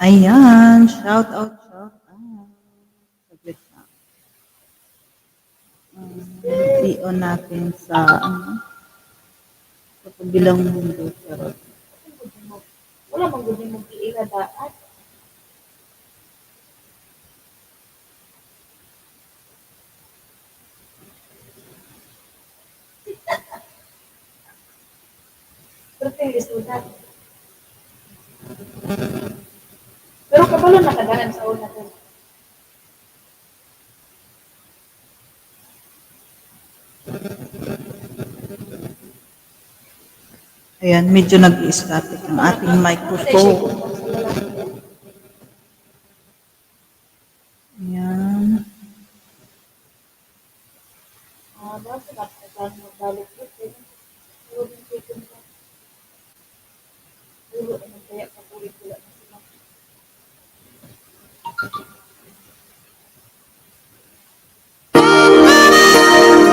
Ayan, shout out, shout out. Saglit na. I-on natin sa, sa kabilang mundo. Charot. Wala mang gud mo giila daan. Pero kay resulta. Pero kabalo nakadanan sa una ko. Ayan, medyo nag-i-static ang ating microphone. Ayan. Ah, basta kapag balik ko. Pero yung chicken ko. Ulo naman kaya kapulit ko lang sila.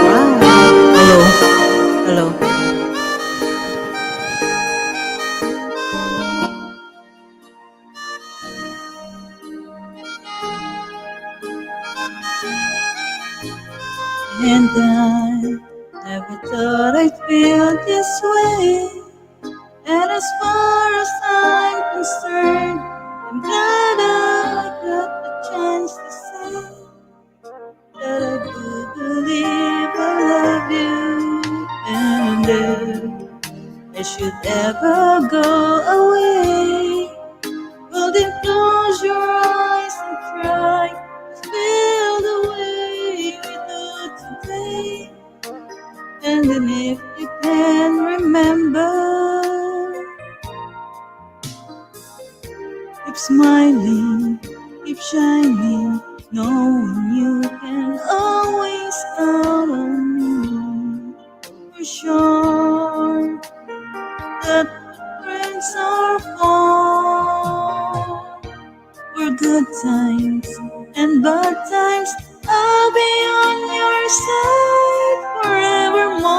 Wow. Hello. Hello. And I never thought I'd feel this way. And as far as I'm concerned, I'm glad I got the chance to say that I do believe I love you. And if I should ever go away, well then close your eyes and try to feel the way we do today. And then if you can remember, keep smiling, keep shining, knowing you can always count on me. For sure that friends are for good times and bad times. I'll be on your side forevermore.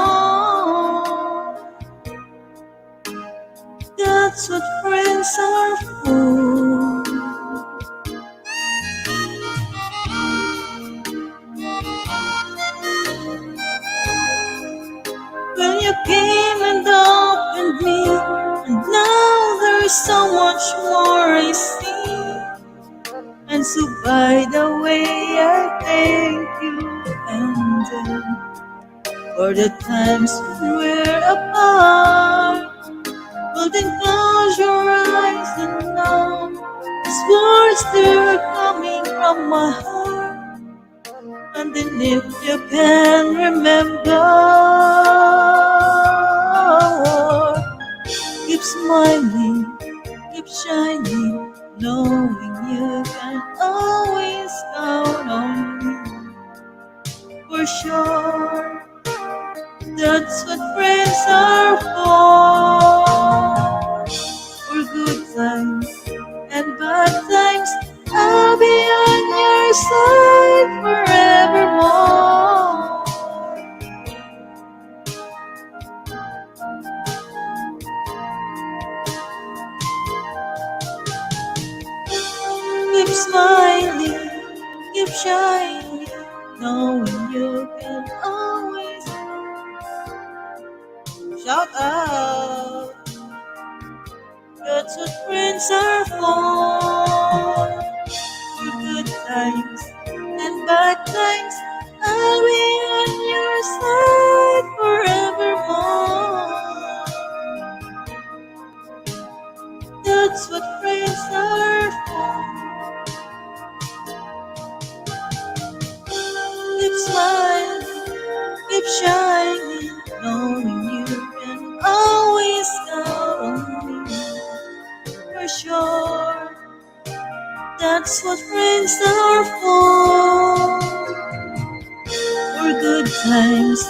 That's what friends are for. When you came and opened me, and now there's so much more I see. And so by the way, I thank you, and for the times when we're apart. Well then close your eyes and know these words, they're coming from my heart. And then if you can remember, keep smiling, keep shining, knowing you can always count on me. For sure, that's what friends are for good times and bad times. I'll be on your side forevermore. Keep smiling, keep shining, knowing you can always shout out. That's what friends are for good times and bad times. I'll be on your side forevermore. That's what friends are for. Keep smiling, keep shining, knowing you can always count on me. For sure, that's what friends are for good times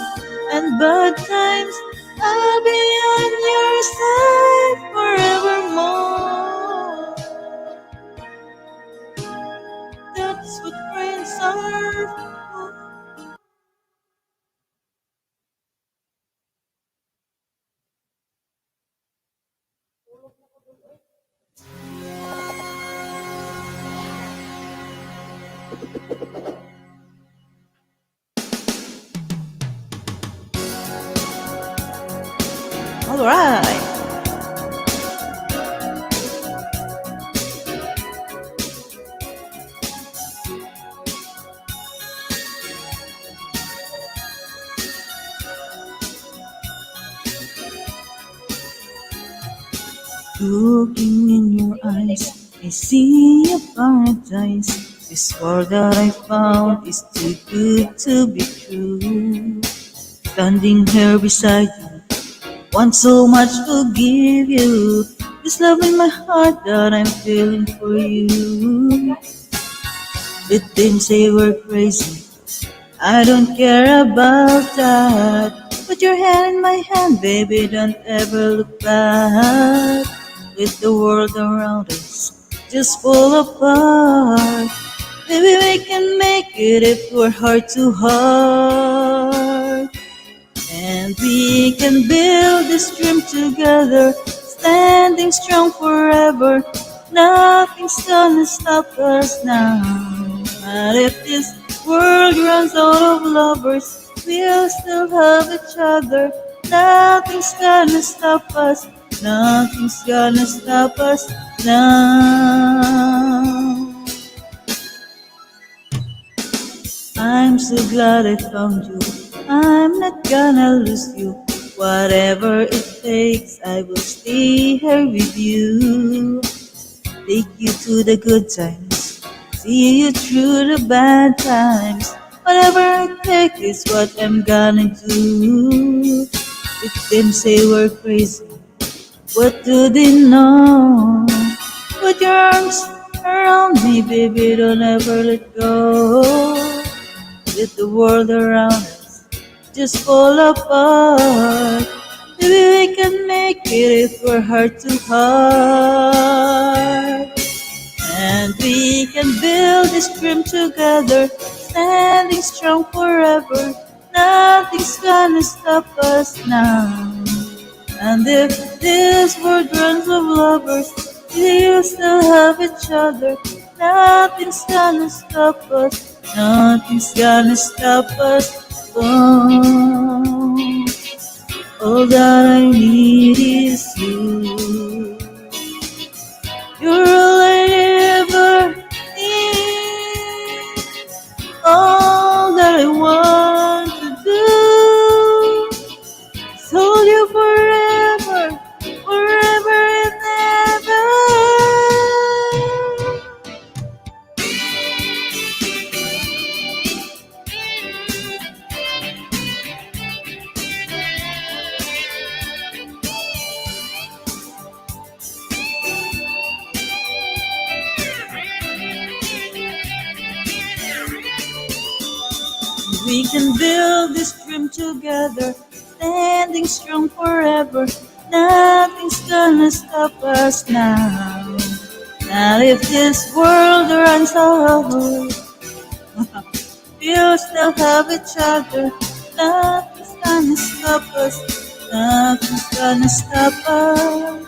and bad times. I'll be on your side forevermore. That's what friends are for. Alright. Looking in your eyes, I see a paradise. This world that I found is too good to be true. Standing here beside you, want so much to give you. This love in my heart that I'm feeling for you. Let them say we're crazy, I don't care about that. Put your hand in my hand, baby, don't ever look back. Let the world around us just fall apart. Maybe we can make it if we're heart to heart. And we can build this dream together, standing strong forever. Nothing's gonna stop us now. And if this world runs out of lovers, we'll still have each other. Nothing's gonna stop us. Nothing's gonna stop us now. I'm so glad I found you. I'm not gonna lose you. Whatever it takes, I will stay here with you. Take you to the good times, see you through the bad times. Whatever it takes is what I'm gonna do. If them say we're crazy, what do they know? Put your arms around me, baby, don't ever let go. Let the world around us just fall apart. Maybe we can make it if we're heart to heart. And we can build this dream together, standing strong forever. Nothing's gonna stop us now. And if this world runs of lovers, we'll still have each other. Nothing's gonna stop us. Nothing's gonna stop us. Oh, all that I need is you. You're all I ever need. All that I want to do is hold you forever, forever and ever. We can build this dream together, standing strong forever. Nothing's gonna stop us now. Not if this world runs over, we'll still have each other. Nothing's gonna stop us. Nothing's gonna stop us.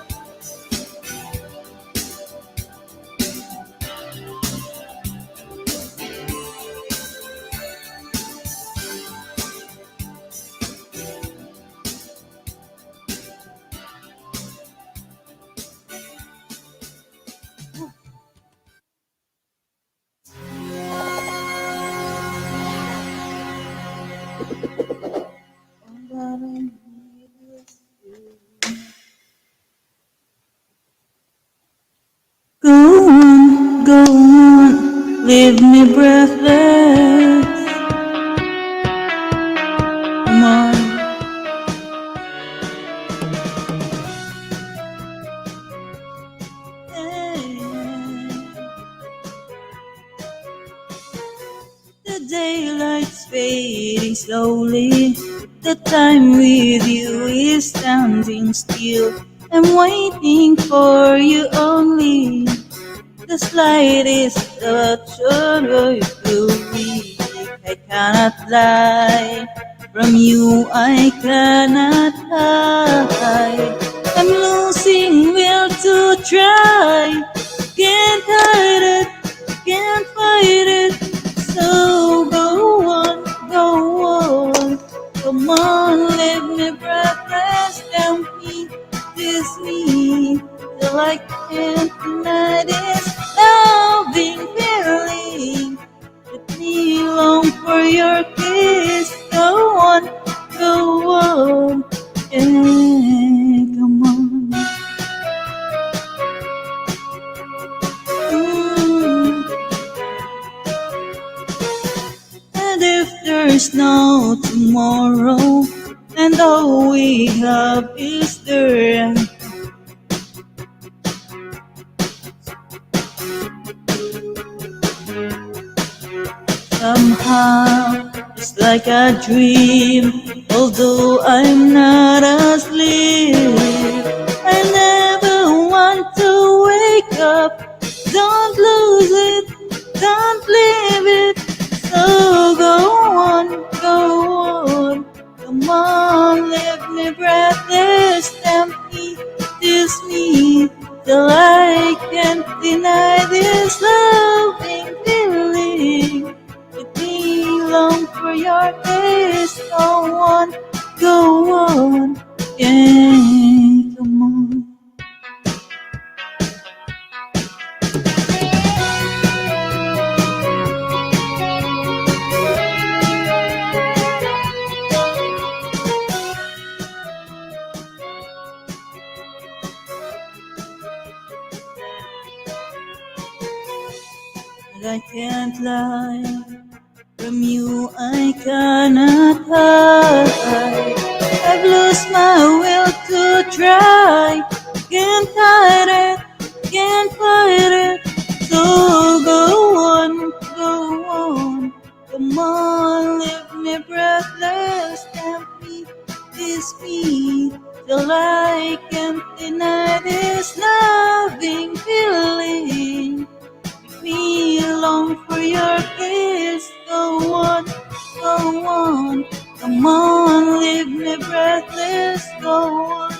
Go on, leave me breathless. Come on, hey. The daylight's fading slowly. The time with you is standing still. I'm waiting for you only. The slightest touch on your weak. I cannot lie. From you I cannot hide. I'm losing will to try. Can't hide it, can't fight it. Still I can't deny this loving feeling. Let me long for your kiss. Go on, go on, yeah, come on. Mm. And if there's no tomorrow, and all we have is the rain, somehow it's like a dream, although I'm not asleep. I never want to wake up. Don't lose it, don't leave it. So go on, go on. Come on, leave me breathless, tempt me, tease me, till I can't deny this loving feeling. Let me long for your kiss. Go on, go on, yeah, come on. But I can't lie. From you I cannot hide. I've lost my will to try. Can't hide it, can't fight it. So go on, go on. Come on, leave me breathless. Tempt me, kiss me, till I can't deny this loving feeling. Me long for your kiss. Go on, go on. Come on, leave me breathless. Go on,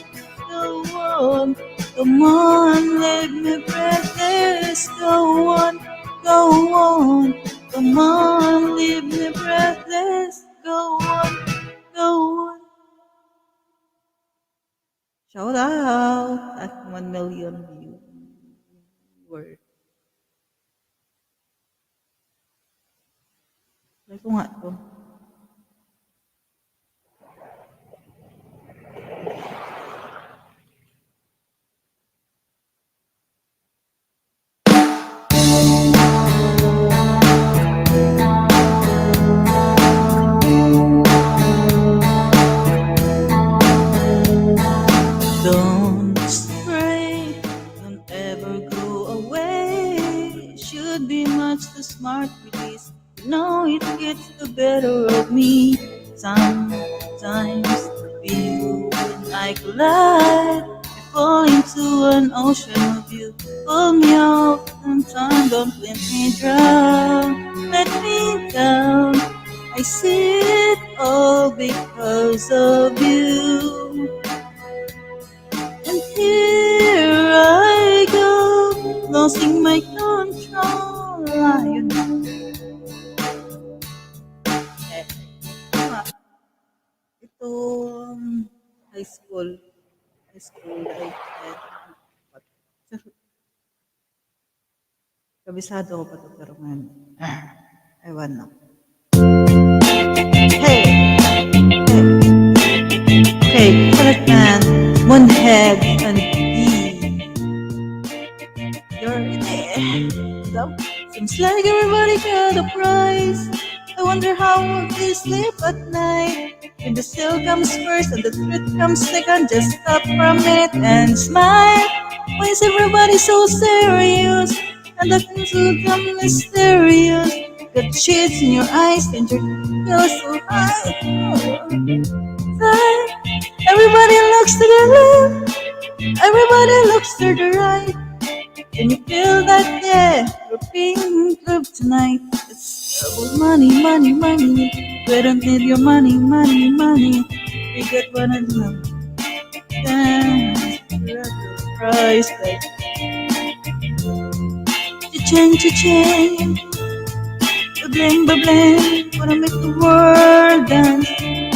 go on. Come on, leave me breathless. Go on, go on. Come on, leave me breathless. Go on, go on. Shout out at 1 million viewers. Try ko nga to. Don't stray, don't ever go away. Should be much too smart for this. You know it gets the better of me. Sometimes I feel when I collide, I fall into an ocean of you. Pull me out in time, don't let me drown. Let me down. I see it all because of you. And here I go, losing my control. Ayun na. Eh, tama. Ito, high school. High school, I had, what? Kabisado ko pa to, pero ngayon, ewan na. Hey, hey, correct man, Moonhead, and D. You're there. So, seems like everybody got a prize. I wonder how they sleep at night. When the sale comes first and the truth comes second, just stop for a minute and smile. Why is everybody so serious? And the things will come mysterious. Got shades in your eyes and your feel so high. Everybody looks to the left, everybody looks to the right. Can you feel that? Yeah, we're being loved tonight. It's about money, money, money. We don't need your money, money, money. We get one and love. Damn, price tag. Cha-ching, ba-bling, wanna make the world dance.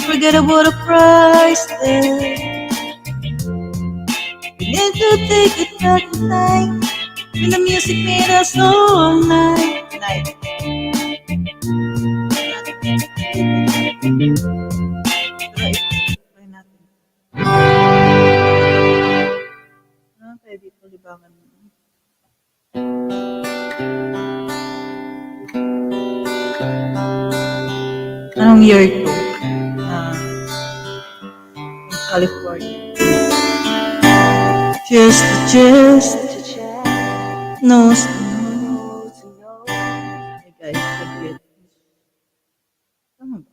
Forget about the price tag. Need to take it back in time when the music made us all night. Try natin. Kaya dito libangan mo. Anong year ito? In California. Just knows to know. Hey guys, forget. Tama ba?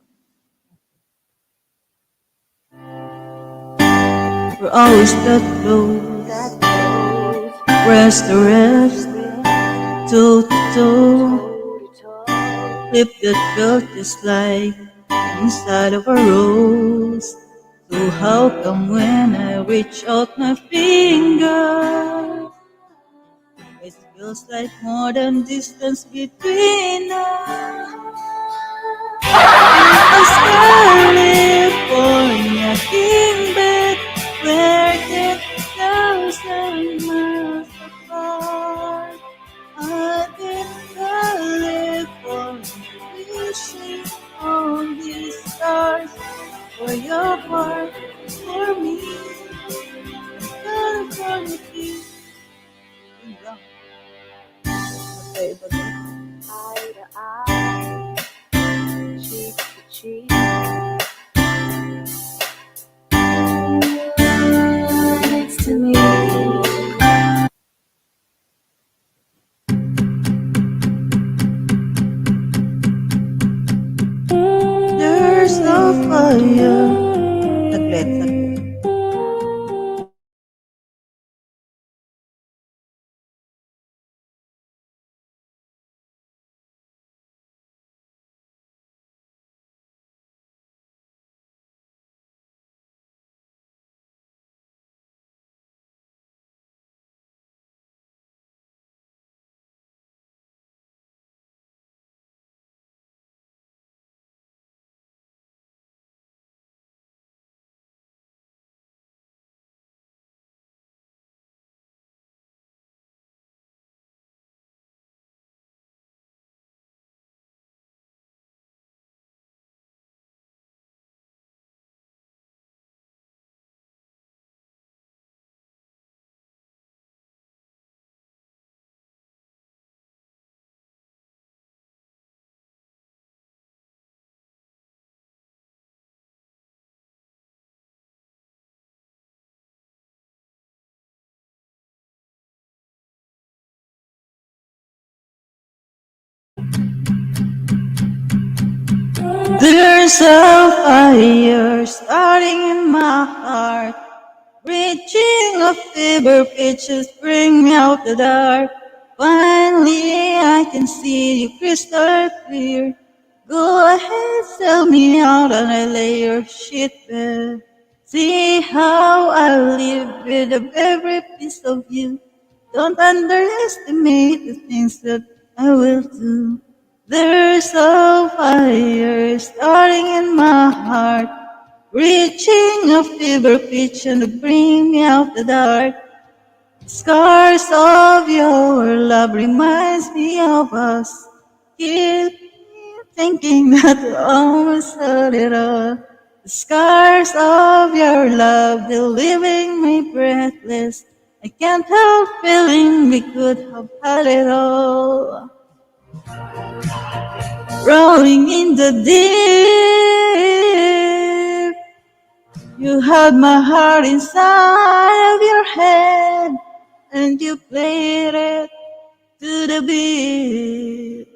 We're always that close. Rest to rest, toe to toe. Lip that felt just like inside of a rose. So how come when I reach out my finger, it feels like more than distance between us? A California king bed where 10,000 miles apart. I've been California wishing on these stars for your heart, for me. California king. Yun lang. Magkaiba doon. Eye to eye, cheek to cheek. Next to me. There's no fire. Saglit, saglit. There's a fire starting in my heart, reaching a fever pitch to bring me out the dark. Finally, I can see you crystal clear. Go ahead, sell me out and I lay your shit bare. See how I live with every piece of you. Don't underestimate the things that I will do. There's a fire starting in my heart, reaching a fever pitch and to bring me out the dark. Scars of your love reminds me of us. Keep me thinking that we almost had it all. The scars of your love, they're leaving me breathless. I can't help feeling we could have had it all. Rolling in the deep, you held my heart inside of your head, and you played it to the beat.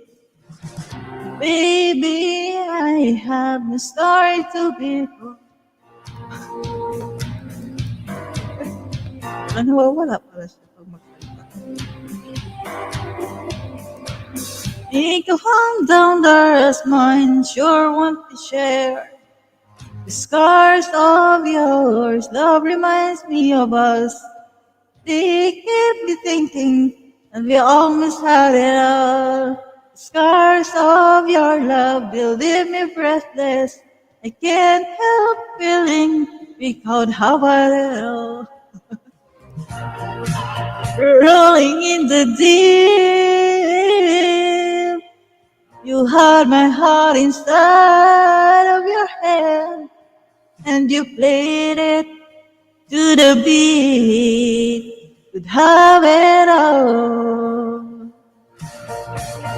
Baby, I have no story to be told. Nawawala pala siya pag magsalita. Ikaw ang down there as mine, sure want to share. The scars of yours, love reminds me of us. They keep me thinking that we almost had it all. The scars of your love will leave me breathless. I can't help feeling we could have had it all. rolling in the deep. You had my heart inside of your hand, and you played it to the beat. Could have it all,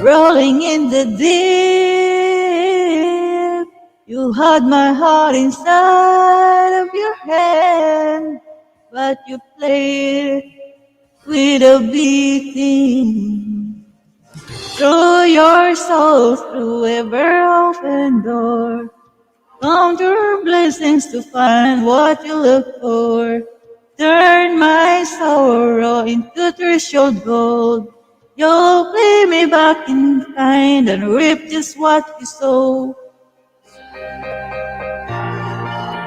rolling in the deep. You had my heart inside of your hand, but you played it with a beating. Throw your soul through every open door. Count your blessings to find what you look for. Turn my sorrow into threshold gold. You'll pay me back in kind and reap just what you sow.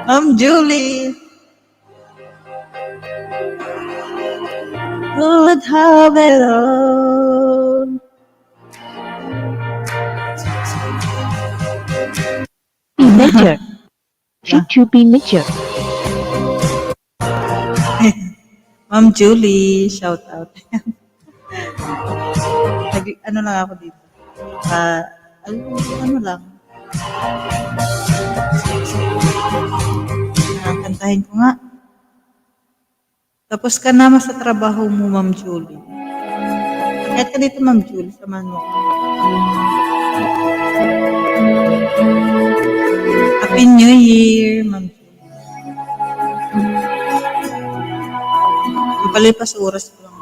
I'm Julie. Could have it all. Be nature. To be nature. Ma'am Julie, shout out. Ano lang ako dito. Ano lang. Kantahin ko nga. Tapos ka naman sa trabaho mo, Ma'am Julie. Kahit ka dito, Ma'am Julie, samahan mo. Happy New Year, Ma'am Julie. Palipas oras ko lang.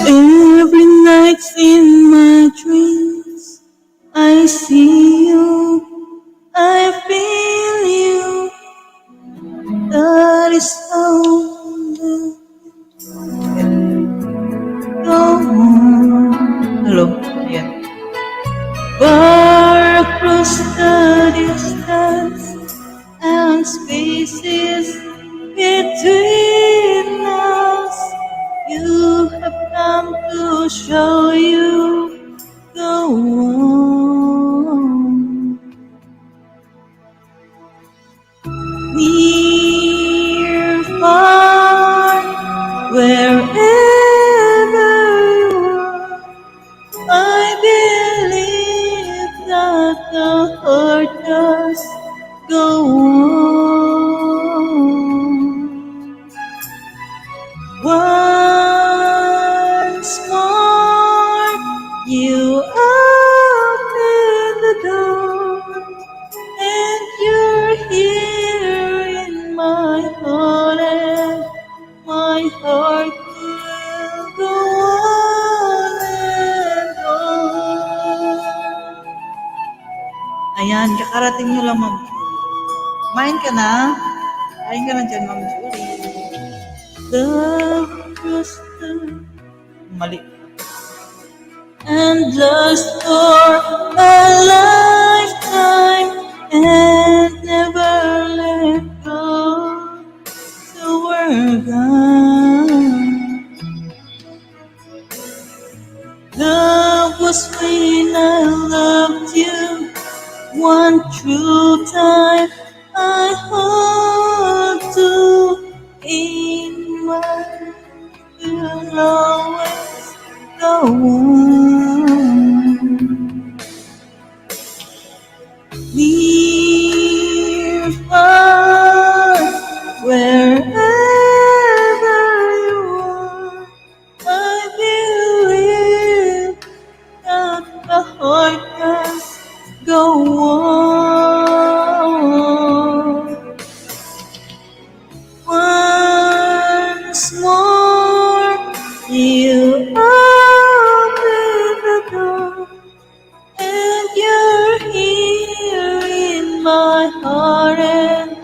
Every night in my dreams, I see you, I feel you. That is how go on. Hello, ayan. Far across the distance and spaces between us, you have come to show you go on. Near, far, wherever you are, I believe that the heart does go on. Once more, you open the door, and you're here in my heart, and my heart will go on and on. Ayan, kakarating nyo lang, Ma'am Julie. Kumain ka na? Kain ka na dyan, Ma'am Julie. Love was the mali. And lust for a lifetime and never let go. So we're gone. Love was when I loved you. One true time I hold to in my will always go on. Near, far, wherever you are, I believe that the heart does go on. Once more, you open the door, and you're here in my heart, and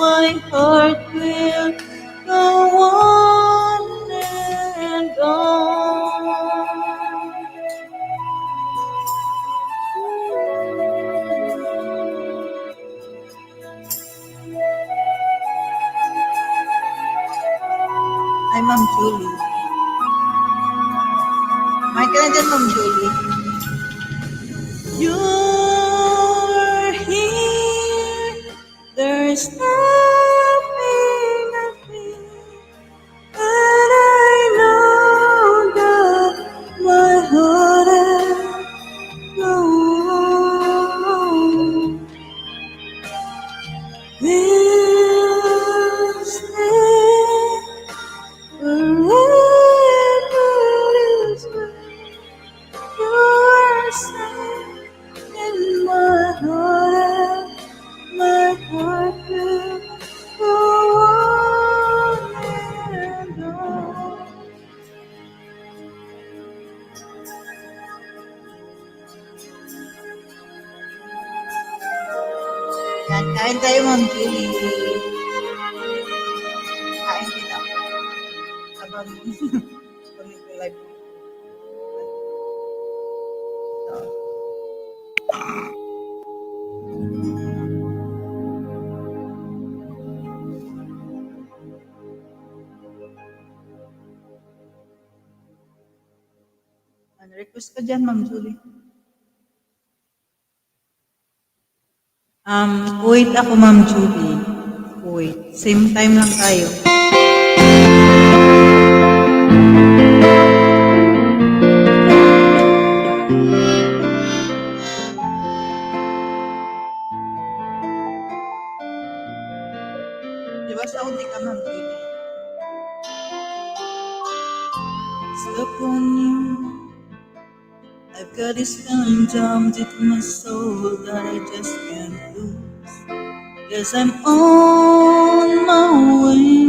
my heart will go on and on. Ay, Ma'am Julie. May ka na dyan, Ma'am Julie. You're here. There's no Kain tayo, Ma'am Julie. Kain din ako. Habang nag-live. So, request ka dyan, Ma'am Julie. Kuwait ako, Ma'am Julie. Kuwait. Same time lang tayo. Di ba Saudi ka, Ma'am Julie? Stuck on you. I've got this feeling jammed into my soul that I just can't lose. Guess I'm on my way.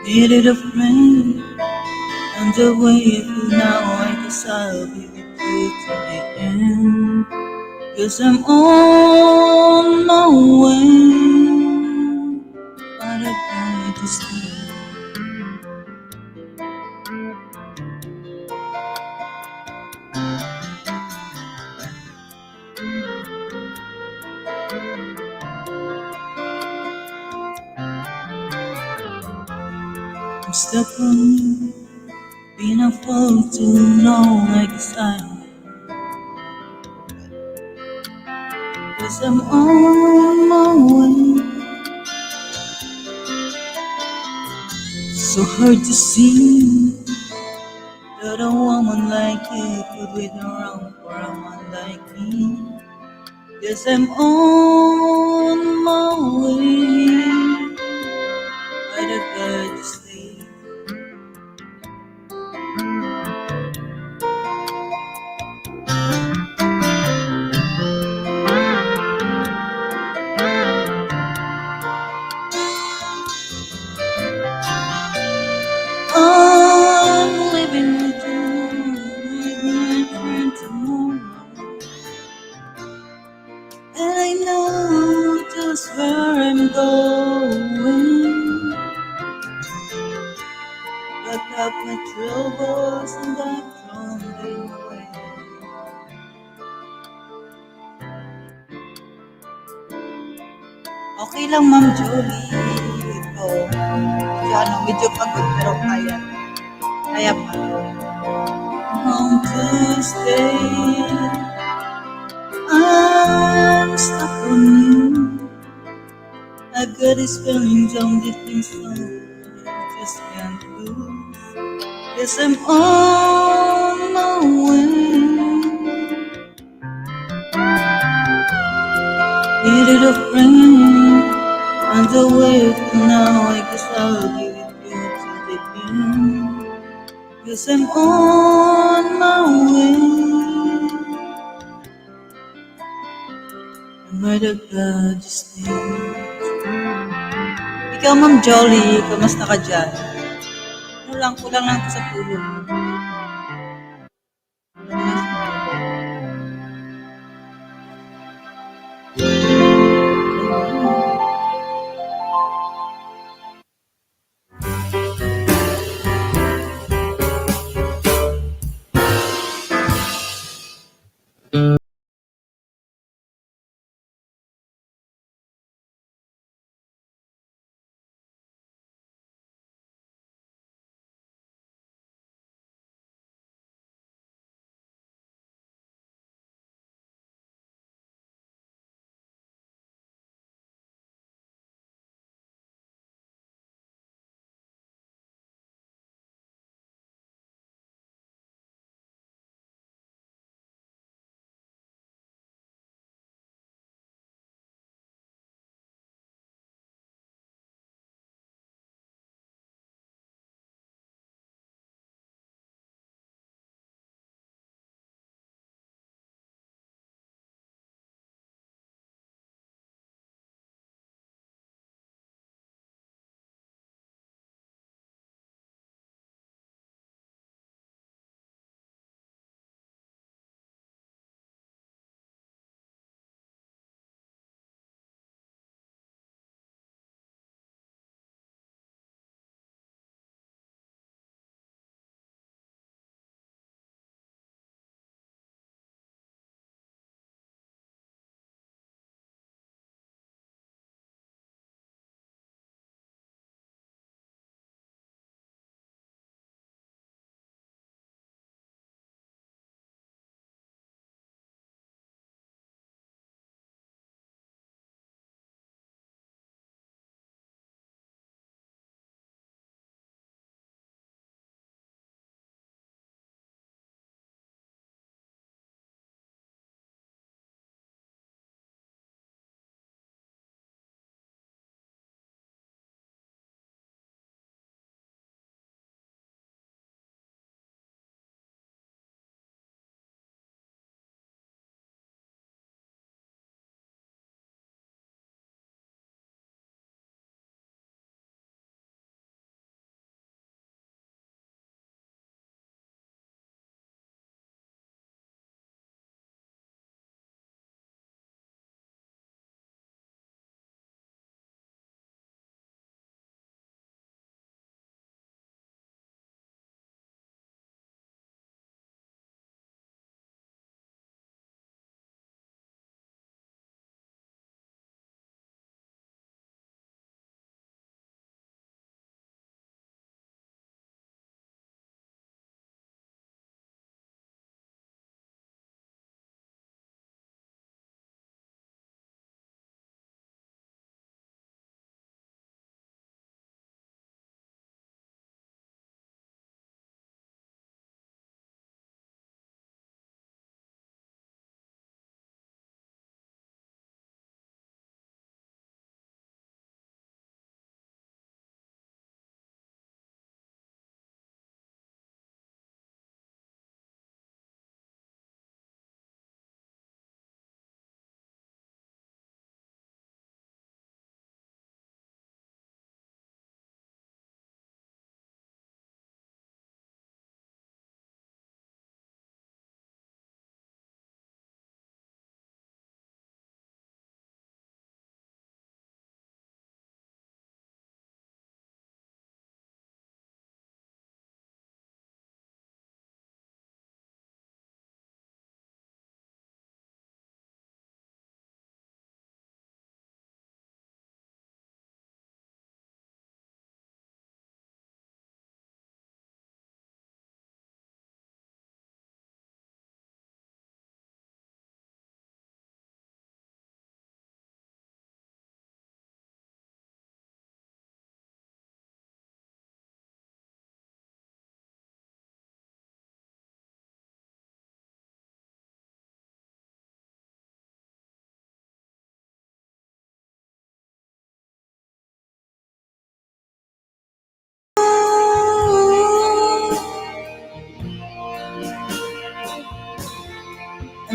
Needed a friend on the way through now. I guess I'll be with you to the end. Guess I'm on my way. But I tried to stay. I'm stuck on you. Been a fool too long, I guess I'm on my way. So hard to see that a woman like you could wait around for a man like me. Guess I'm on my way. But I got to stay. I'm living with you, with my friend tomorrow. And I know just where I'm going. Back up my troubles and I've thrown them away. Okay lang, Ma'am Julie. Ito. Medyo pagod pero kaya. Kaya pa. Home to stay. I'm stuck on you. I've got this feeling down deep inside. I just can't lose. Guess I'm on my way. Needed a friend on the way from now. I guess I'll be with you till the end. Guess I'm on my way. I might have got just stay. Ikaw, Ma'am Jolly, kamusta ka dyan? Kulang lang sa tulog.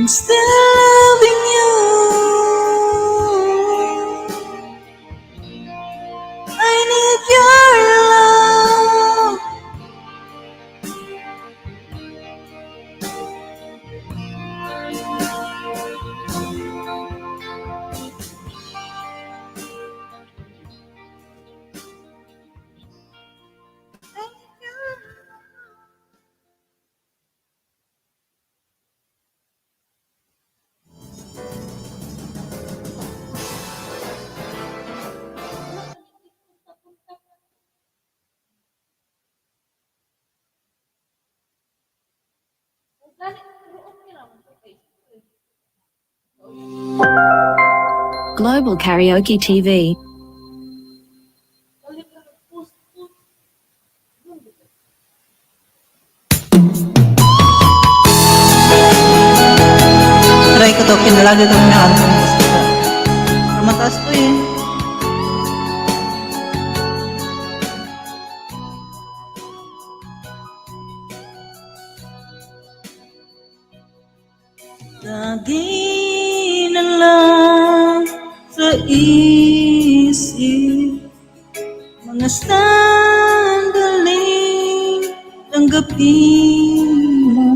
I'm still loving you. I need your love. Global Karaoke TV. Try ko to, kinalagay ko na album. Pero mataas to eh. Lagi na lang sa isip mga sandaling tanggapin mo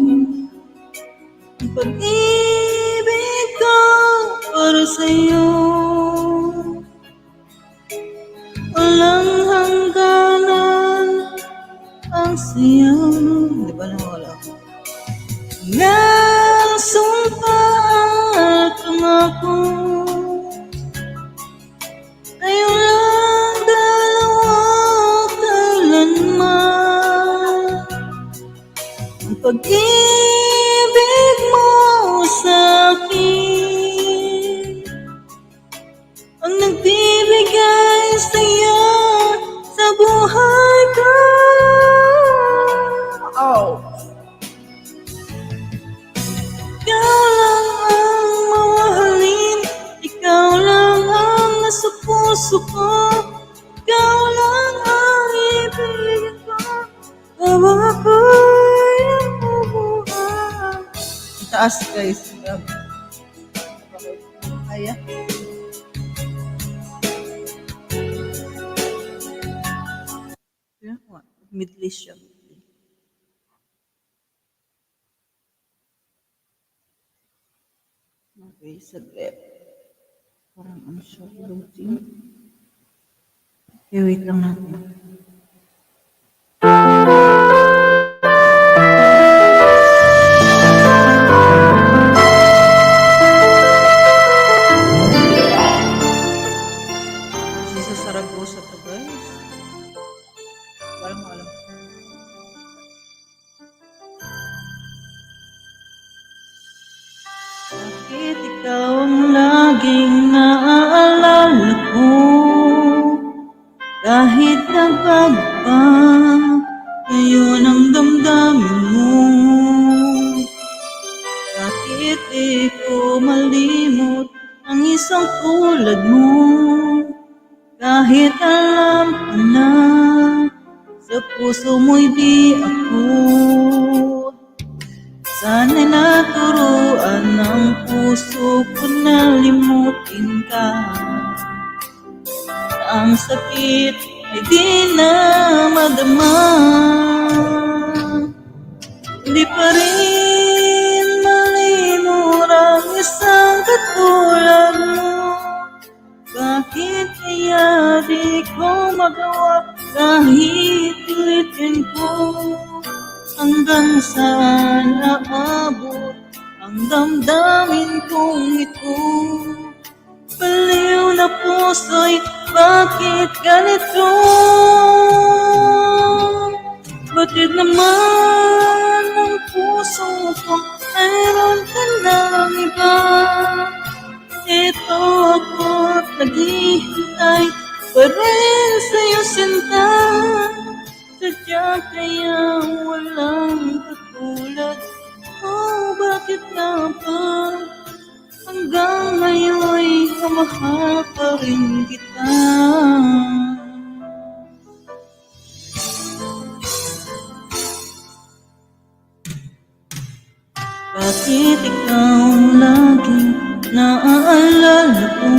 ang pag-ibig ko para sa'yo. Walang hangganan ang saya. Di ba nawala ako? Nang sumpa at pangako, tayo lang dalawa kailanman. Ang pag-ibig mo sa'kin ang nagbibigay saya sa buhay ko. Ikaw lang ang mawahalin, ikaw lang ang nasa puso ko, ikaw lang ang ibigin ko habang ako'y nabubuhay. Ang taas guys. Kaya? Midlist siya. Okay, saglit. Parang ano siya, loading. Okay, wait lang natin. Kasi sa Saragossa to guys. Parang alam. Bakit ikaw ang laging naaalala ko? Kahit nagpagpa, ngayon ang damdamin mo. Bakit di ko malimot ang isang tulad mo? Kahit alam ko na sa puso mo'y di ako. Sana'y naturuan ng puso ko na limutin ka. Ang sakit ay di na madama. Hindi pa rin malimot ang isang katulad mo. Bakit kaya di ko magawa kahit pilitin ko? Hanggang saan aabot ang damdamin kong ito? Baliw na puso'y bakit ganito? Batid naman ang puso ko, mayroon ka ng iba. Ito ako't naghihintay pa rin sa'yo sinta. Sadya kaya walang katulad? Oh, bakit nga ba hanggang ngayon'y kamahal pa rin kita? Bakit ikaw laging naaalala ko?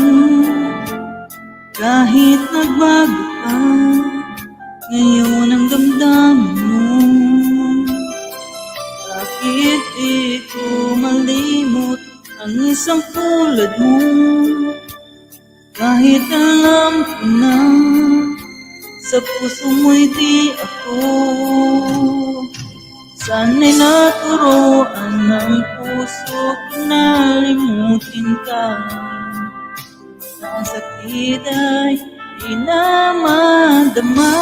Kahit nagbago ka, ngayon ang damdamin mo. Bakit di ko malimot ang isang tulad mo? Kahit alam ko na sa puso mo'y di ako. Sana'y naturoan ng puso ko na limutin ka. Na ang sakit ay di na madama.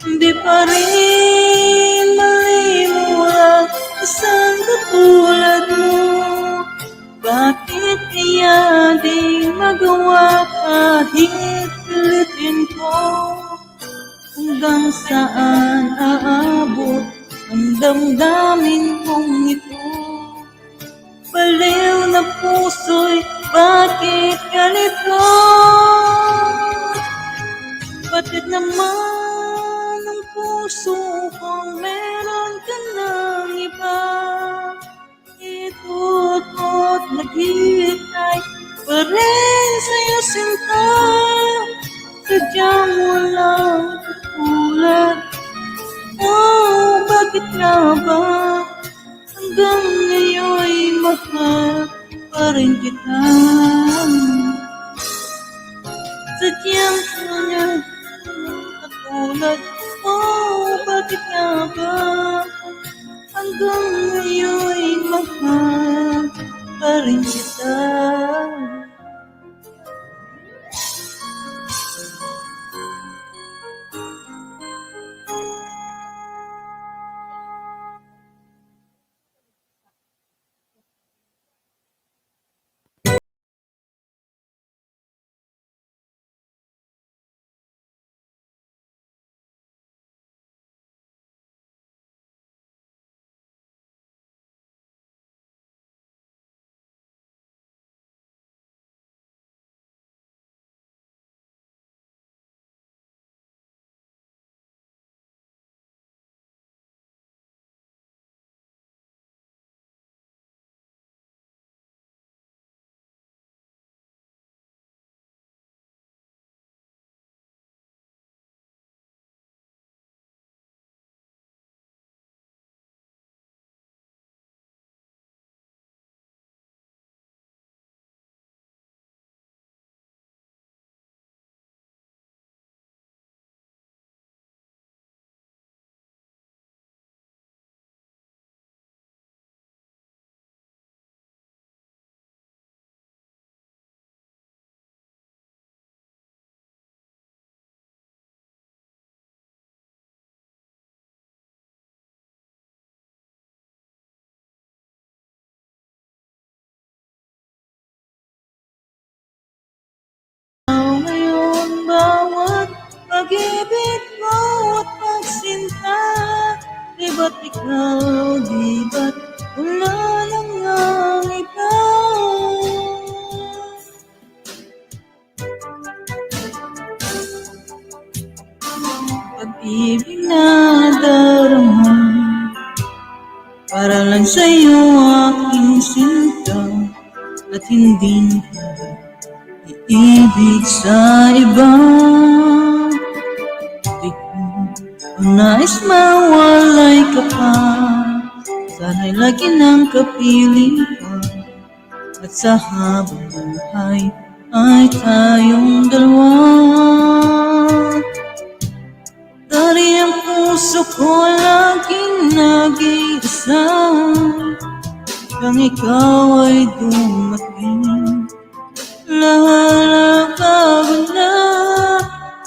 Hindi pa rin malimulang isang katulad mo. Bakit kaya di magawa kahit pilitin ko? Hanggang saan aabot ang damdamin kong ito? Baliw na puso'y bakit ganito? Bakit naman ang puso kung meron ka ng iba? Ito't naghihintay pa rin sa'yo sinta. Sadyang walang katulad. Oh, bakit nga ba hanggang ngayon'y mahal pa rin kita? Sadyang walang katulad. Oh, bakit nga ba hanggang ngayon'y mahal pa rin kita? Ngayon bawat pag-ibig mo at pagsinta, di ba't ikaw, di ba't wala nang ang iba? Pag-ibig na darama para lang sa'yo aking sinta, at hindi ka iibig sa iba. Di ko nais mawalay ka pa, sana'y lagi ng kapiling ka, at sa habang buhay ay tayong dalawa. Dari ang puso ko laging nag-iisa, hanggang ikaw ay dumating. Lahat na,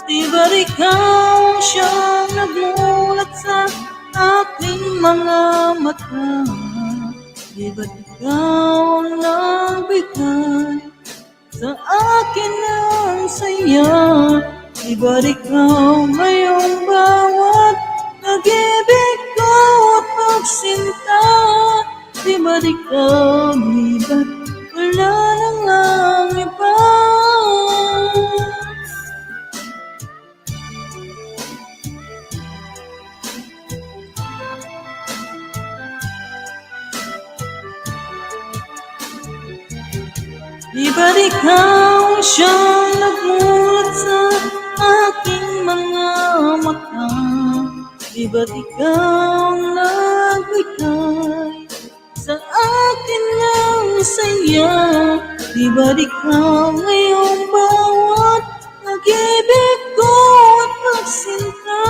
di ba ikaw siyang nagulat sa aking mga mata? Di ba ikaw ang nagbigay sa akin ng saya? Di ba ikaw ngayong bawat pag-ibig ko at pagsinta? Di ba ikaw, di ba't wala nang ang iba? Di ba't ikaw siyang nagmulat sa aking mga mata? Di ba't ikaw ang nagbigay sa akin ng saya? Di ba't ikaw ngayong bawat pag-ibig ko at pagsinta?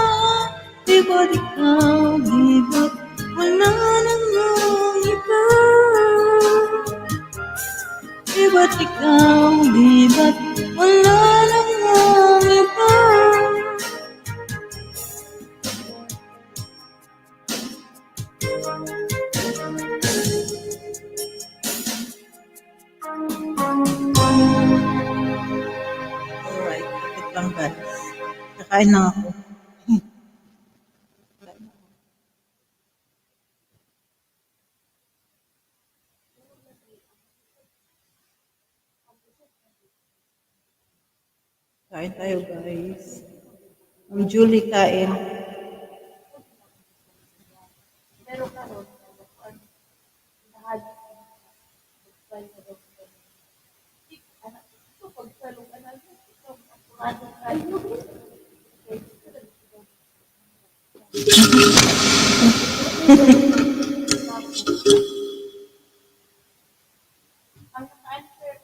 Di ba't ikaw, di ba't wala nang iba? Di ba't ikaw, di ba't wala nang iba? Alright, kapit lang guys. Kakain na ako. Kain tayo guys. Ang Julie kain. Pero karon, lahat anak ko pagsalong anak ko, apurado kayo. Ang answer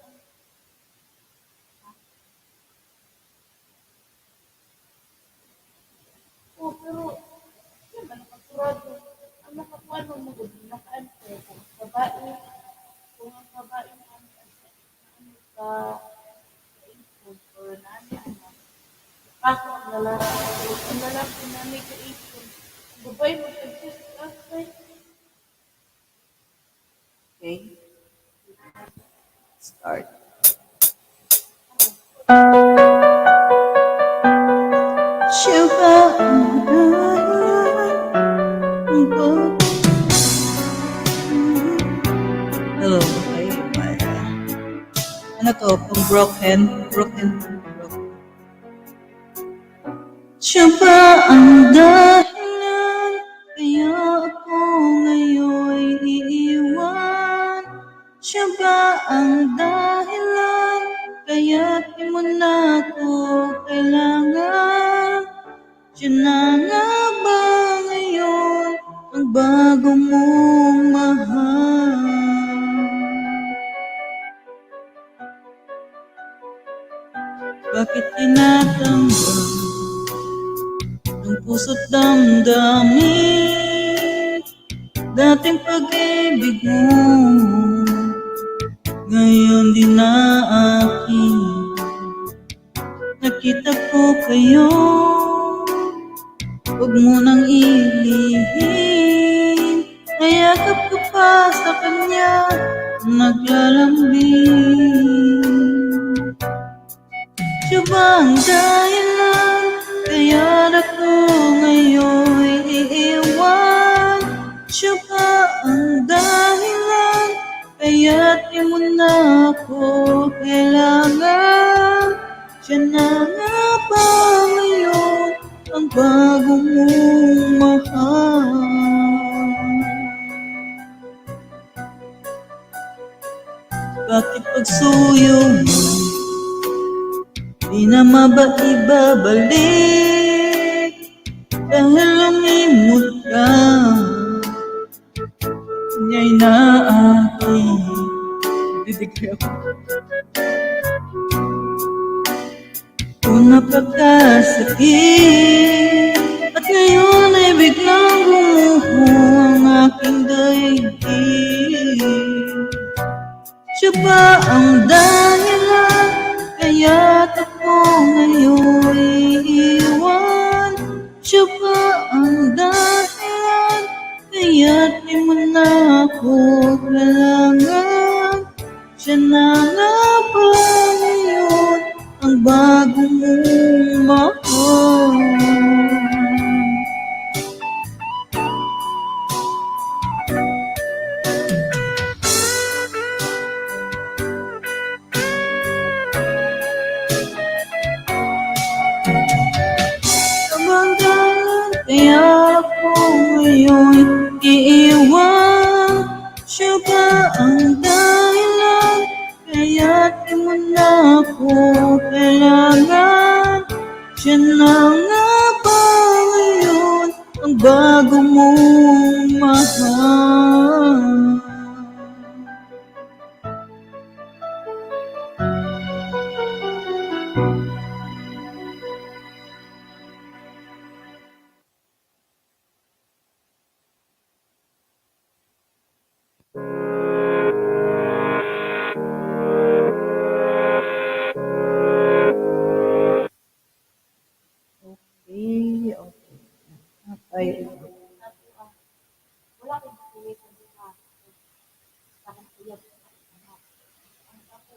pero yan man apurado. Ang nakakuha mo mo naka-answer kung babae, kung ang babae na ano ka input or nani anak. Kaso ang lalaki na may ka-input, babae mo ka-answer. Okay. Start. Siya ba ang hello, okay. Ano to? Pang broken. Siya ba ang dahilan kaya ako ngayon iiwan? Siya ba ang dahilan kaya di mo na ako kailangan? Siya na nga ba ngayon ang bago mong mahal? Bakit tinatambang ang puso't damdamin? Dating pag-ibig mo ngayon di na akin. Nakita ko kayo, huwag mo nang ilihim. Nayakap ko pa sa kanya, naglalambing. Siya ba ang dahilan kaya ako ngayon iiwan? Siya ba ang dahilan kaya di mo na ako kailangan? Siya na nga ba ngayon ang bago mong mahal? Bakit pagsuyo mo di na maibabalik? Dahil lumimot ka, kanya'y na aking didigay ako. Kung napagkasakit at ngayon ay biglang gumuho ang aking daigdig. Siya ba ang dahilan kaya't ako ngayon iiwan? Siya ba ang dahilan kaya't di mo na ako kailangan? Siya na nga ba ngayon ang bago mong mahal? Kaya ako ngayon iiwan. Siya ba ang dahilan kaya't mo na ako kailangan. Siya na nga ba ngayon ang bago mong mahal? Okay, okay. Ay, Wala ko gusto sa mga parang tuyab. Ang ako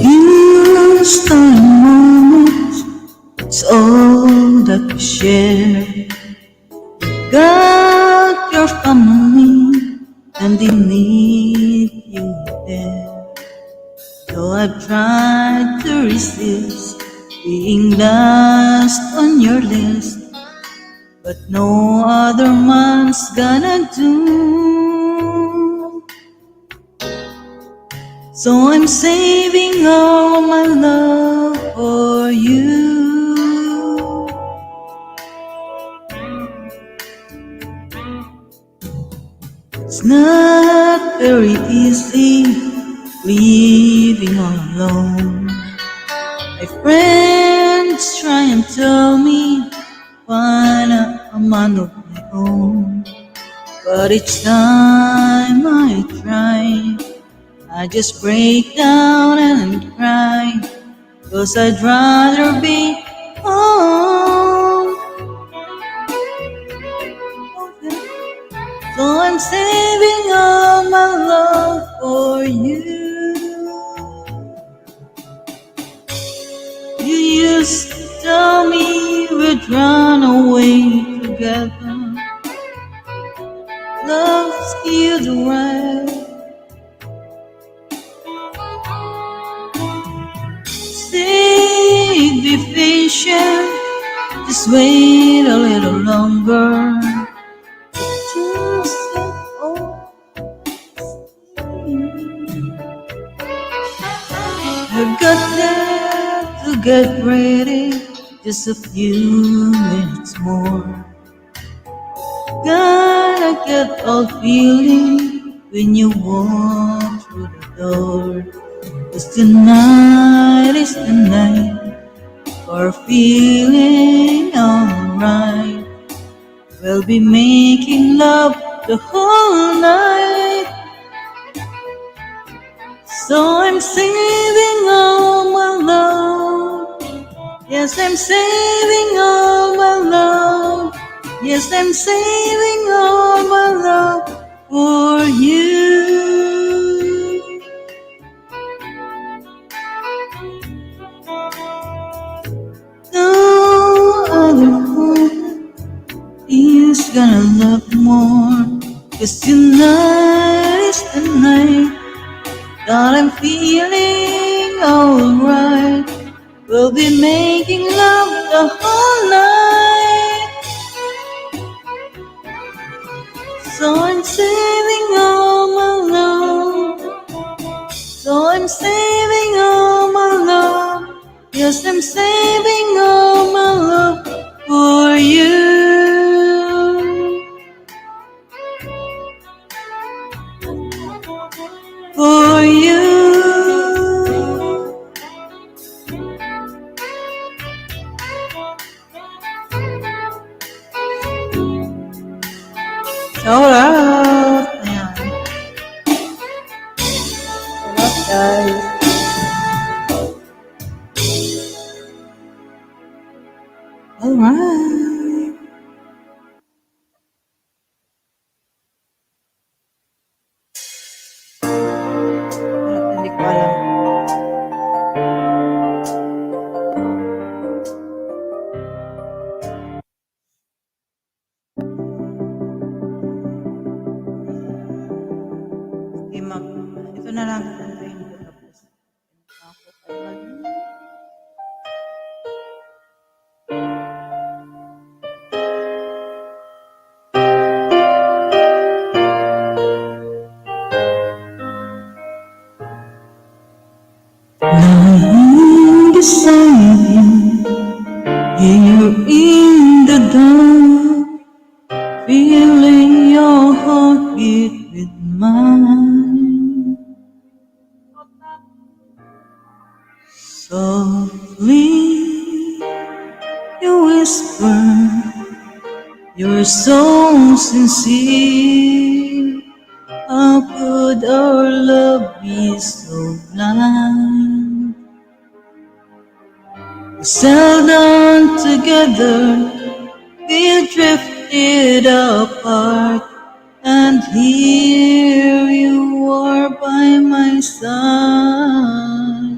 used moments, it's all that we share. Got your family, and they need you there. Though I've tried to resist being last on your list, but no other man's gonna do. So I'm saving all my love for you. It's not very easy living all alone. My friends try and tell me find a man of my own, but each time I try, I just break down and cry, 'cause I'd rather be home. So I'm saving all my love for you. You used to tell me we'd run away together. Love's you the right. Stay, be patient, just wait a little longer. Just say, oh, I've got there to get ready, just a few minutes more. Gonna get all feeling when you walk through the door. 'Cause tonight is the night for feeling alright. We'll be making love the whole night. So I'm saving all my love. Yes, I'm saving all my love. Yes, I'm saving all my love for you. No other woman is gonna love more. 'Cause tonight is the night that I'm feeling alright. We'll be making love the whole night. So I'm saving all my love. So I'm saving all my love. Yes, I'm saving all my love for you. For you. Shout out! Ayan. Shout out, guys. Alright. Hindi ko alam. Lying beside you, here in the dark, feeling your heartbeat with mine. Softly you whisper, you're so sincere. How could our love be so blind? We sailed on together, we drifted apart, and here you are by my side.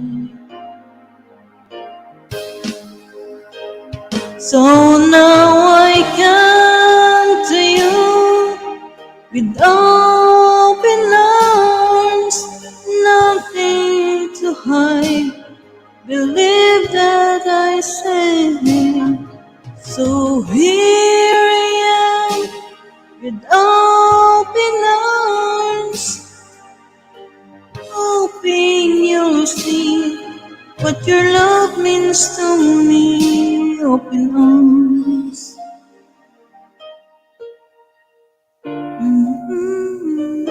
So now I come to you with open arms, nothing to hide. Believe that I say, so here I am with open arms, hoping you'll see what your love means to me. Open arms. Mm-hmm.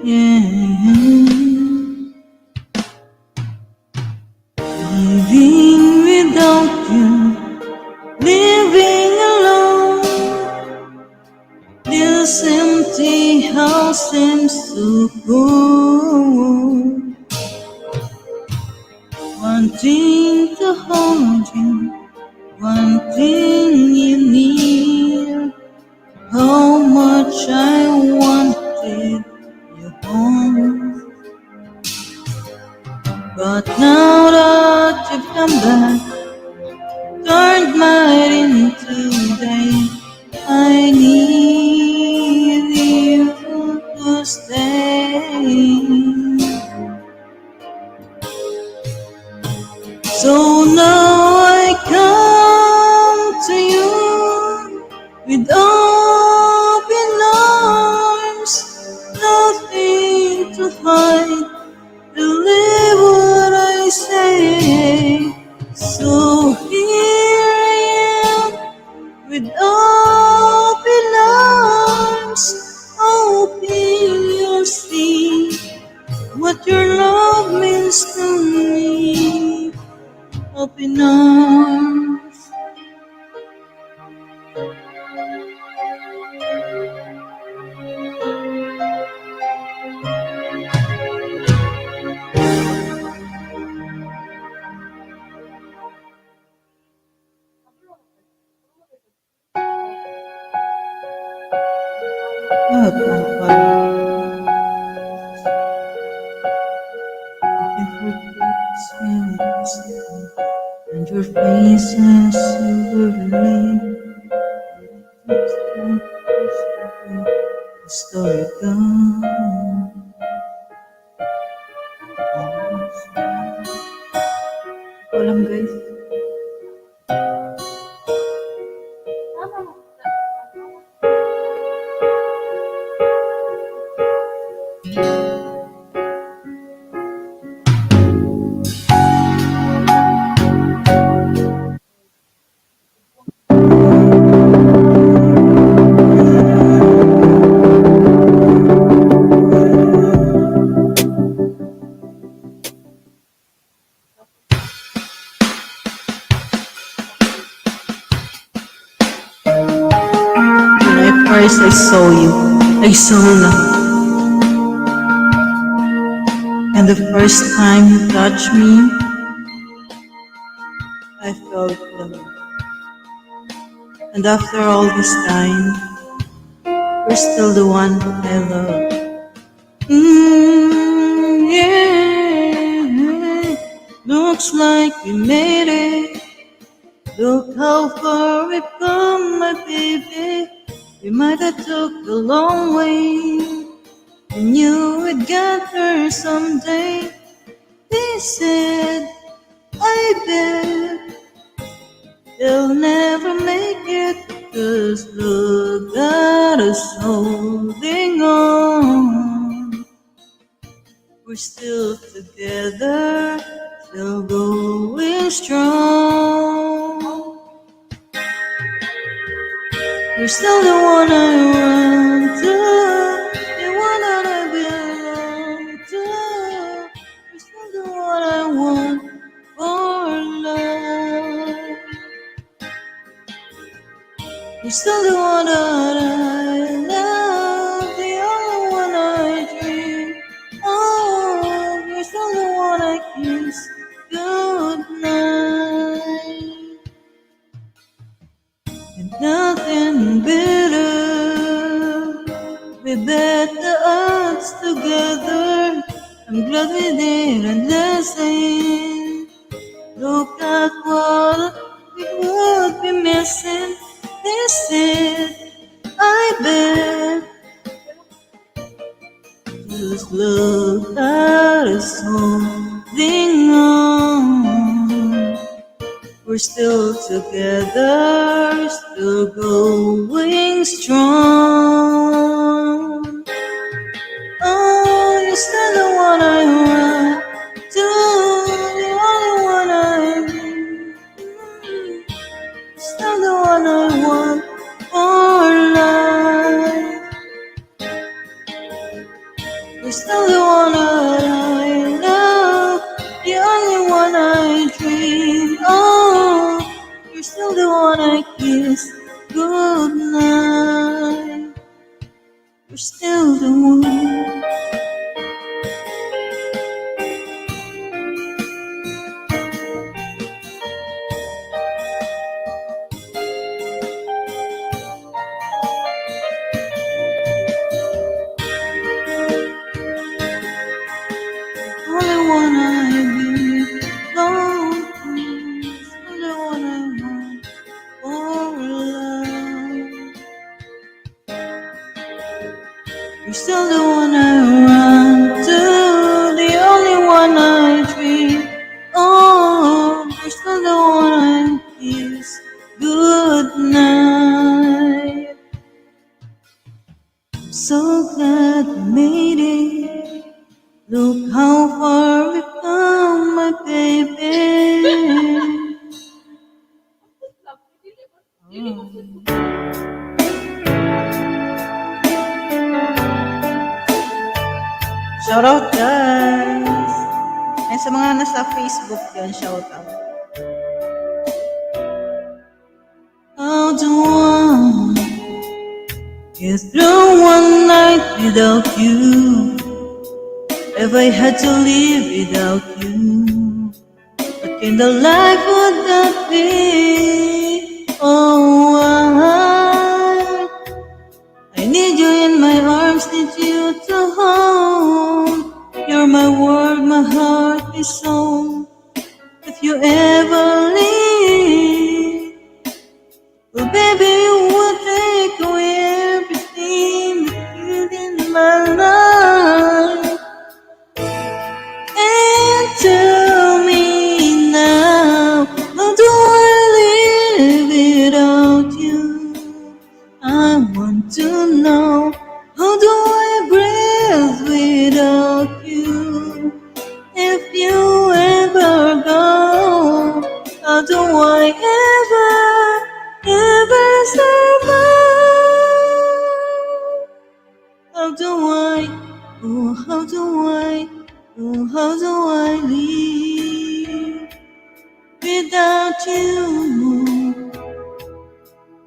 Yeah. Living without you, living alone, this empty house seems so cold. Wanting to hold you, wanting you near, how much I wanted you home. But now that you've come back, turned night into day, I need you to stay. So now I come to you with open arms, nothing to hide. Believe what I say. So here I am with open arms, hoping you'll see what your love means to me. Open arms. Oh, I can forget sweetness and your face is silver the story goes. Walang guys. When first I saw you, I saw love. And the first time you touched me, I felt love. And after all this time, you're still the one I love. Yeah. Looks like we made it. Look how far we've come, my baby. We might have took a long way. We knew we'd get there someday. They said, I bet they'll never make it. 'Cause look at us holding on. We're still together, still going strong. You're still the one I want to, the one that I belong to. You're still the one I want for love. You're still the one that I love, the only one I dream of. You're still the one I kiss goodnight. And nothing better. We bet the odds together. I'm glad we didn't listen. Look at what we would be missing. This it, I bet. Just look at us holding on. We're still together, still going strong. Oh, you're still the one I want to, the only one I need. Still the one I want for life. You're still the one that I love, the only one I dream of. You're still the one I kiss goodnight. You're still the one. Only one I belong to. Still the one I want for love. You're still the one I run to, the only one I dream of. You're still the one I kiss goodnight. I'm so glad we made it. Look how far we've come, my baby. Shout out guys! And sa mga nasa Facebook yan, shout out. How do I get through one night without you? If I had to live without you, what kind of life would that be? Oh, I need you in my arms, need you to hold. You're my world, my heart is home. If you ever leave, well, baby, you would take away everything that you did in my life. And tell me now, how do I live without you? I want to know, how do I breathe without you? If you ever go, how do I ever survive? How do I, oh how do I, oh how do I live without you?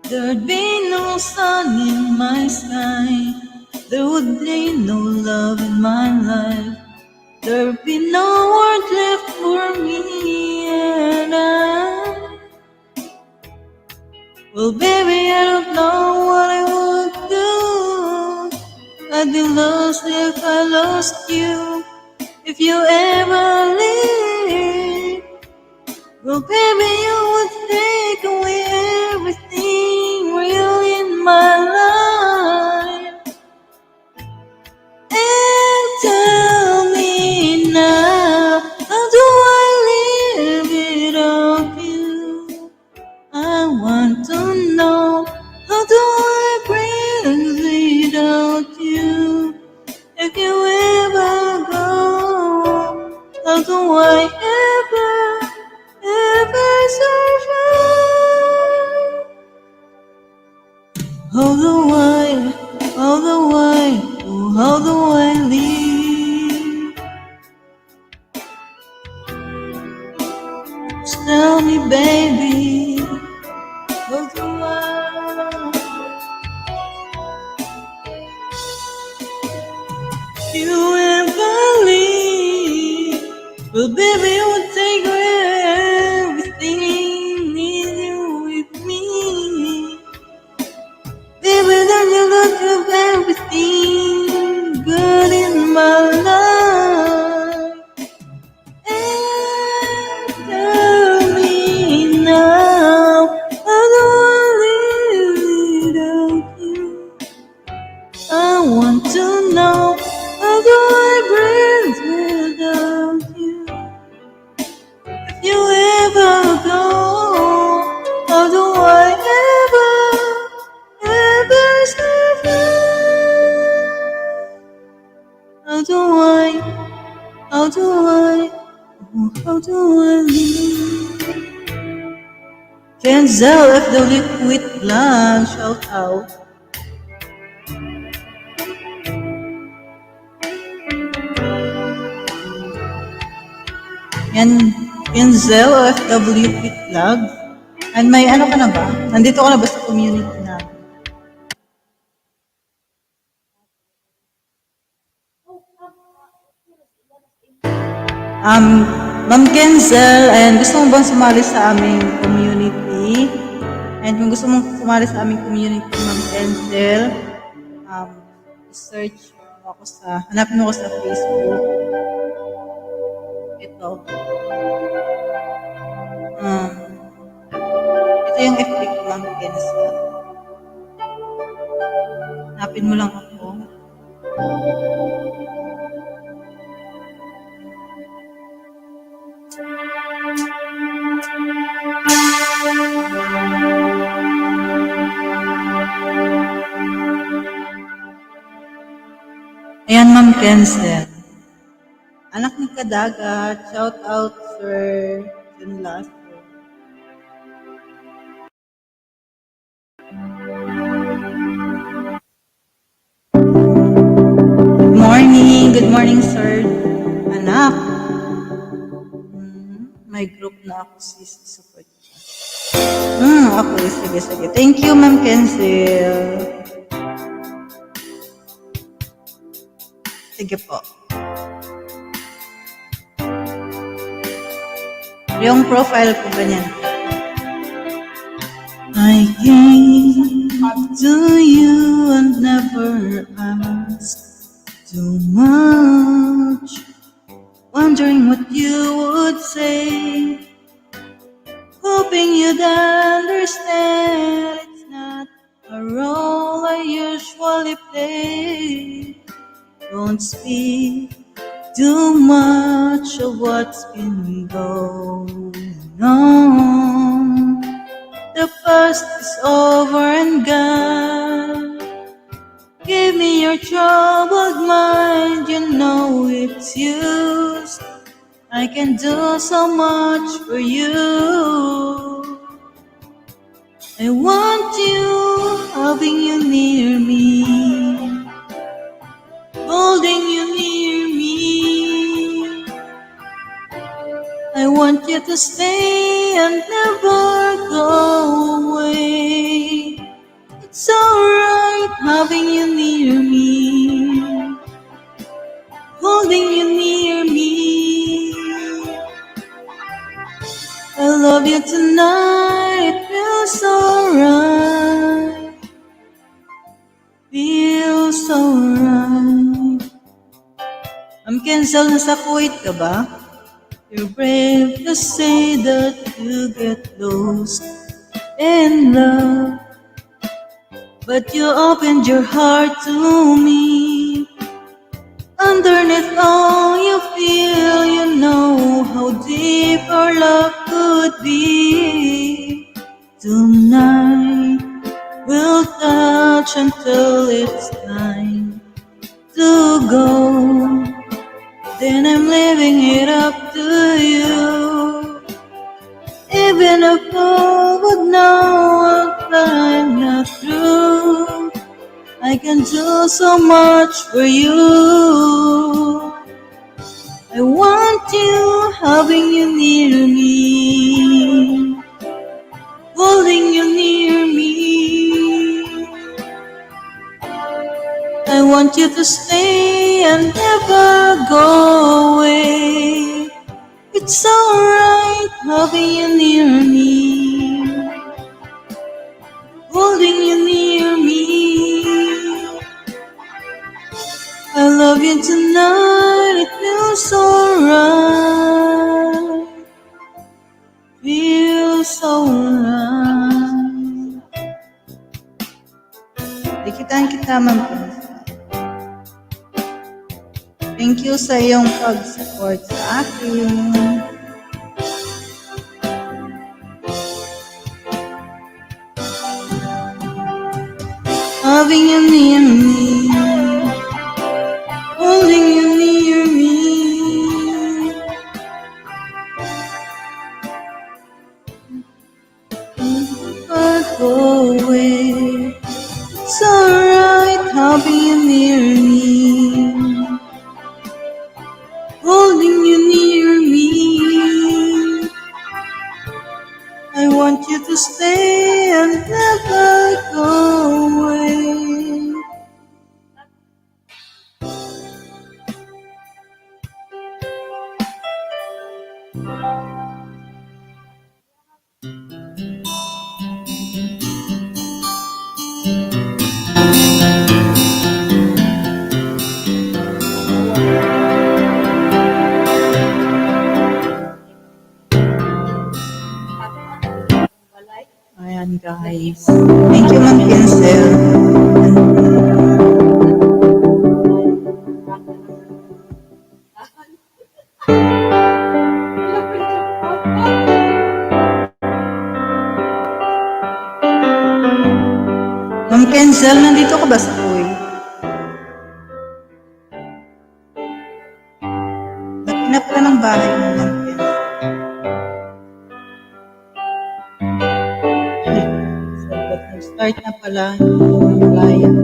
There'd be no sun in my sky, there would be no love in my life, there'd be no word left for me and I. Well, baby, I don't know what I would do. I'd be lost if I lost you. If you ever leave, well, baby, you would take away everything real in my life. And tell me now, how do I live without you? I want to know, how do I breathe without you? If you ever go, How do I ever survive? How do I live? Just tell me, baby, how do I? You ever leave? Well, baby, I would take everything, need you with me. Baby, then you got to have everything good in my life. And tell me now, how do I live without you? I want to know, how do I breathe without you? If you ever go, how do I ever survive? How do I, how do I live? Cancel if the liquid blank, shout out. Yan, Cancel OFW Pit Vlog. And may ano ka na ba? Nandito ka na ba sa community na? Ma'am Kenzel, and gusto mo bang sumali sa aming community? And kung gusto mong sumali sa aming community, Ma'am Kenzel, search mo ako hanapin mo ako sa Facebook. Ito. Ito yung FB ko, Ma'am Kenzel. Hanapin mo lang ako. Ayan, Ma'am Kenzel. Anak ni Kadagat, shout out, Sir Jun Lasso. Good morning, sir. Anak. May group na ako, sis. Support. Okay, sige. Thank you, Ma'am Kenzel. Sige po. Yung profile ko ganyan. I came to you and never asked too much, wondering what you would say, hoping you'd understand it's not a role I usually play. Don't speak too much of what's been going on. The past is over and gone. Give me your troubled mind, you know it's used. I can do so much for you. I want you, having you near me, holding you near me. I want you to stay and never go away. It's alright having you near me, holding you near me. I love you tonight, it feels alright, feels alright. I'm Kenzel, nasa Kuwait ka ba? You're brave to say that you get lost in love, but you opened your heart to me. Underneath all you feel, you know how deep our love could be. Tonight we'll touch until it's time to go. then I'm leaving it up to you. Even a fool would know that I'm not true. I can do so much for you. I want you, having you near me, holding you near me. I want you to stay and never go away. It's alright having you near me, holding you near me. I love you tonight, it feels alright, feels alright. Dikitaan kita, Ma'am Pins. Thank you sa iyong pag-support sa akin. Having you near me, holding you near me. Never go away. It's alright having you near me, holding you near me. I want you to stay and never go away. Ayan guys. Thank you, Ma'am Pincel. Ma'am Pincel, nandito ka ba sa Uy? Nakinap ka ng bahay mo, Ma'am Pincel. Start na pala yung client.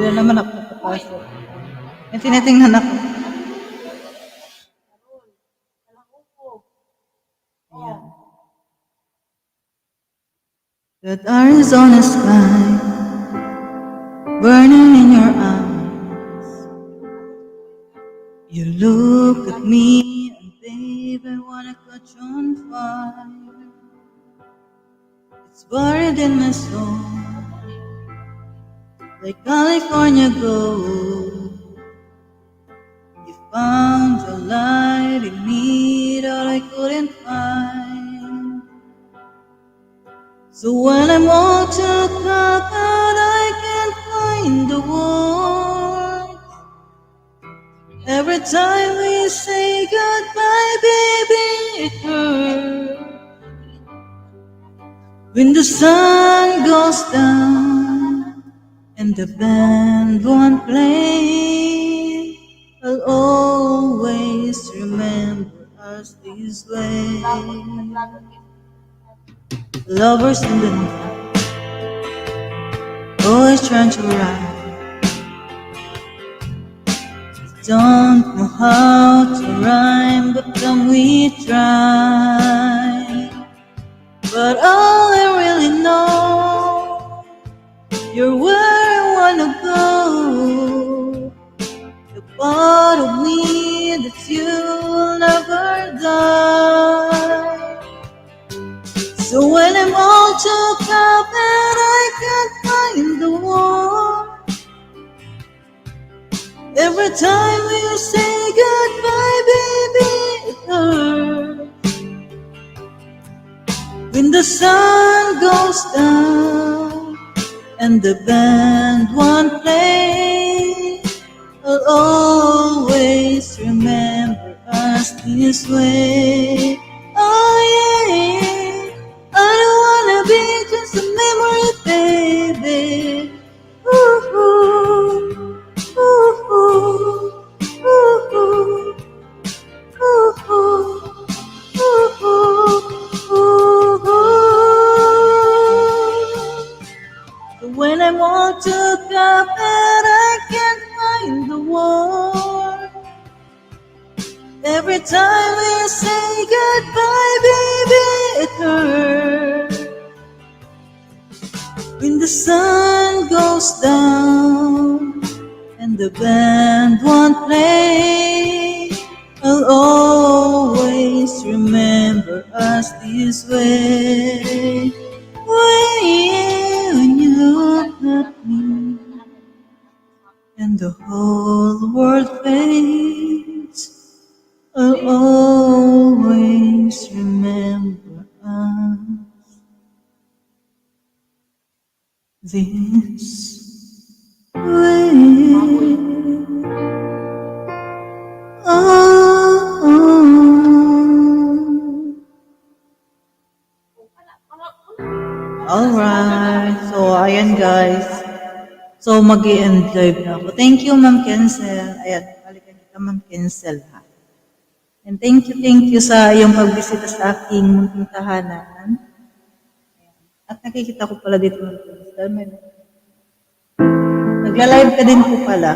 Hindi na naman ako nakapasok. May tinitingnan ako. Ayan. That Arizona sky burning in your eyes. You look at me and babe, I wanna catch on fire. It's buried in my soul, like California gold. You found the light in me that I couldn't find. So when I'm all took up and I can't find the words, every time we say goodbye, baby, it hurts. When the sun goes down and the band won't play, I'll always us this way. Naglagat kayo. Lovers in the night, always trying to rhyme. Don't know how to rhyme, but then we try. But all I really know, you're where I wanna go. The part of me that you'll never die. So when I'm all took up and I can't find the one, every time you say goodbye, baby, it hurts. When the sun goes down and the band won't play, I'll always remember us this way. Oh yeah, I don't wanna be just a memory, baby. Ooh, ooh, ooh, ooh, ooh, ooh. When I'm all took up and I can't find the word, every time we say goodbye, baby, it hurts. When the sun goes down and the band won't play, I'll always remember us this way. When you look at me and the whole world fades, I'll always remember us this way. Alright. So, ayan guys. So, mag-i-end live na ako. Thank you, Ma'am Kensel. Ayan, balikan kita, Ma'am Kensel, ha. And thank you sa iyong pagbisita sa aking munting tahanan. At nakikita ko pala dito, Ma'am Kensel. Nagla-live ka din po pala.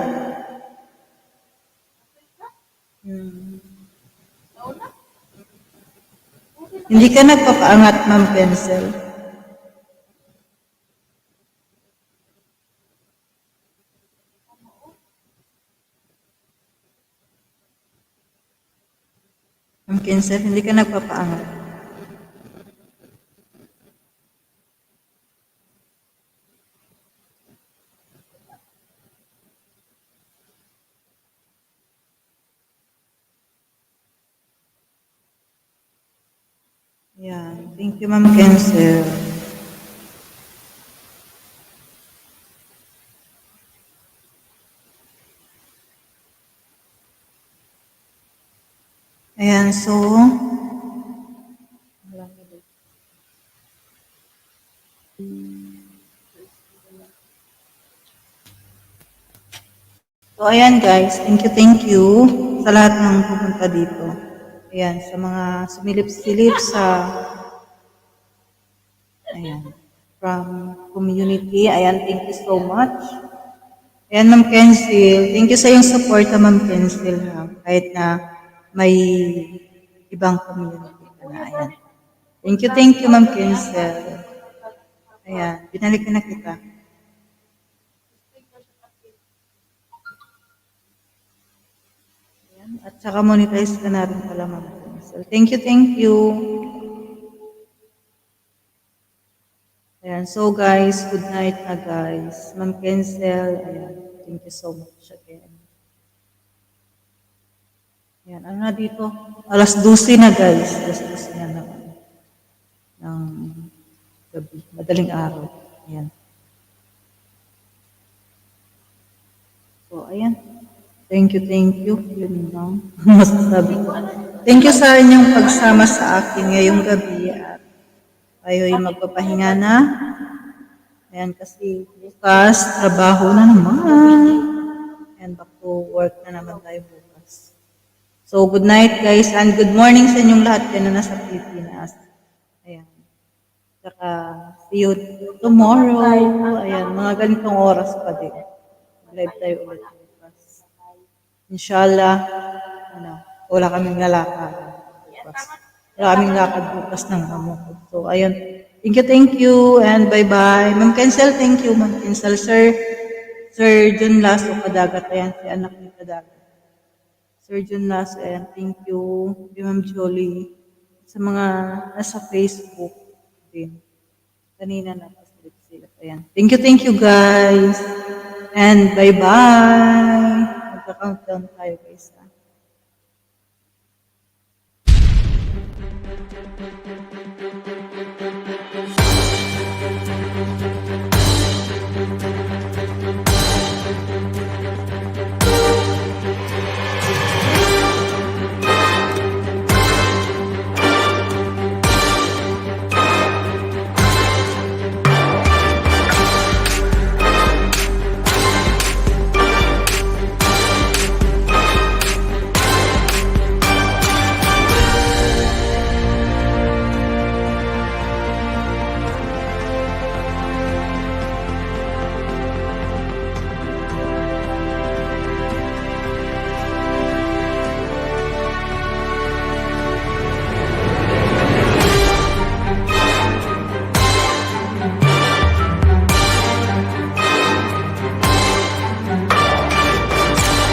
Hindi ka nagpapaangat, Ma'am Kensel. Ma'am Kensel, hindi ka nagpapaangat. Yan. Thank you, Ma'am Kensel. Ayan, so, ayan guys, thank you sa lahat ng pupunta dito. Ayan, sa mga sumilip-silip sa, ayan, from community. Ayan, thank you so much. Ayan, Ma'am Kensil, thank you sa iyong support, Ma'am Kensil, ha? Kahit na may ibang community ka na. Ayan. Thank you, Ma'am Kensil. Ayan, binalik na kita. Ayan, at saka monetize ka na rin pala, Ma'am Kensil. Thank you. Ayan, so guys, good night na guys. Ma'am Kensil, ayan, thank you so much again. Ayan, ano na dito? Alas 12 na guys. Alas 12 na naman. Ng gabi. Madaling araw. Ayan. So, ayan. Thank you. Yun lang. Masasabi ko. Thank you sa inyong pagsama sa akin ngayong gabi. At tayo ay magpapahinga na. Ayan, kasi bukas, trabaho na naman. And back to work na naman tayo bukas. So, So, good night guys and good morning sa inyong lahat kayo na nasa Pilipinas. Ayan. Saka, see you tomorrow. Ayan, mga ganitong oras pa din. Live tayo ulit bukas. Inshallah, wala kaming lalakad bukas. Wala kaming lakad bukas ng amo ko. So, ayun. Thank you, and bye-bye. Ma'am Kensel, thank you, Ma'am Kensel. Sir John Lasso, Kadagat. Ayan, si anak ni Kadagat. Sir John Lasso, ayan, thank you. Ma'am Jolie. Sa mga nasa Facebook din. Kanina napasalit sila. Ayan. Thank you guys. And bye-bye. Magka-countdown tayo guys.